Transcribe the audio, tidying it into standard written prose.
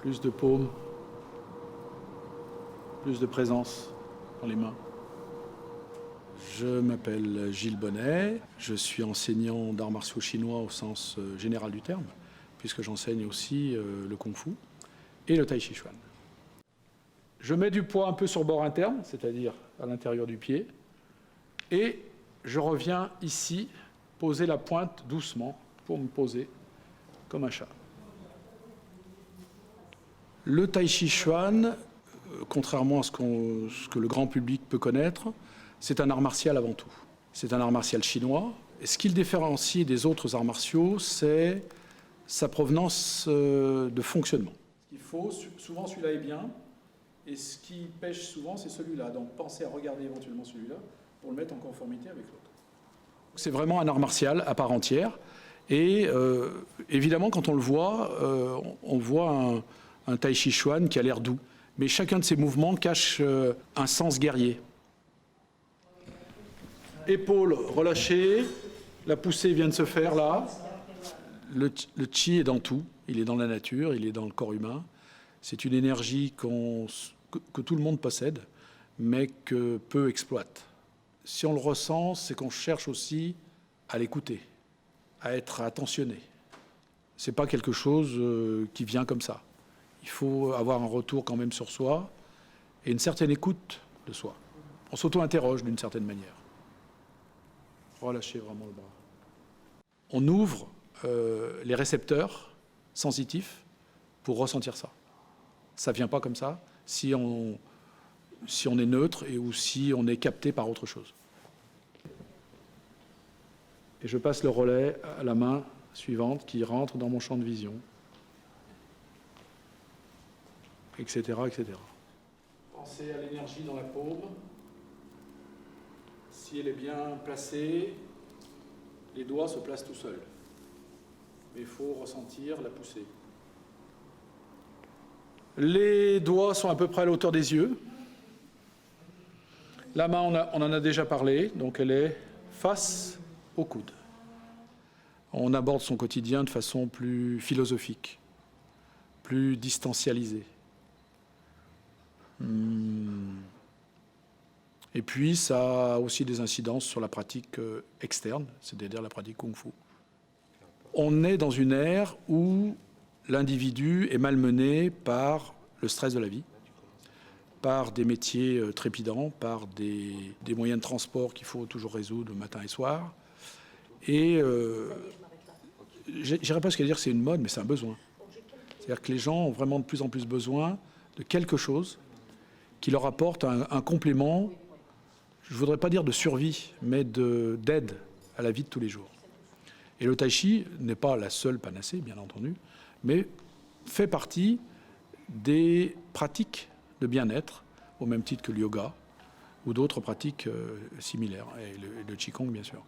plus de paume, plus de présence dans les mains. Je m'appelle Gilles Bonnet, je suis enseignant d'arts martiaux chinois au sens général du terme, puisque j'enseigne aussi le kung-fu et le tai chi chuan. Je mets du poids un peu sur bord interne, c'est-à-dire à l'intérieur du pied, et je reviens ici poser la pointe doucement pour me poser comme un chat. Le tai chi chuan, contrairement à ce que le grand public peut connaître, c'est un art martial avant tout. C'est un art martial chinois. Et ce qui le différencie des autres arts martiaux, c'est sa provenance de fonctionnement. Ce qu'il faut, souvent celui-là est bien, et ce qui pêche souvent, c'est celui-là. Donc pensez à regarder éventuellement celui-là pour le mettre en conformité avec l'autre. C'est vraiment un art martial à part entière. Et évidemment, quand on le voit, on voit un tai chi chuan qui a l'air doux. Mais chacun de ces mouvements cache un sens guerrier. Épaules relâchées, la poussée vient de se faire là. Le chi est dans tout, il est dans la nature, il est dans le corps humain. C'est une énergie que tout le monde possède, mais que peu exploite. Si on le ressent, c'est qu'on cherche aussi à l'écouter, à être attentionné. Ce n'est pas quelque chose qui vient comme ça. Il faut avoir un retour quand même sur soi et une certaine écoute de soi. On s'auto-interroge d'une certaine manière. Relâchez vraiment le bras. On ouvre les récepteurs sensitifs pour ressentir ça. Ça ne vient pas comme ça si on est neutre ou si on est capté par autre chose. Et je passe le relais à la main suivante qui rentre dans mon champ de vision, etc., etc. Pensez à l'énergie dans la paume. Si elle est bien placée, les doigts se placent tout seuls. Mais il faut ressentir la poussée. Les doigts sont à peu près à la hauteur des yeux. La main, on en a déjà parlé, donc elle est face au coude. On aborde son quotidien de façon plus philosophique, plus distancialisée. Et puis, ça a aussi des incidences sur la pratique externe, c'est-à-dire la pratique kung-fu. On est dans une ère où l'individu est malmené par le stress de la vie, par des métiers trépidants, par des moyens de transport qu'il faut toujours résoudre matin et soir. Et j'irais pas jusqu'à dire que c'est une mode, mais c'est un besoin. C'est-à-dire que les gens ont vraiment de plus en plus besoin de quelque chose qui leur apporte un complément, je ne voudrais pas dire de survie, mais d'aide à la vie de tous les jours. Et le tai chi n'est pas la seule panacée, bien entendu, mais fait partie des pratiques de bien-être, au même titre que le yoga ou d'autres pratiques similaires, et le qigong, bien sûr.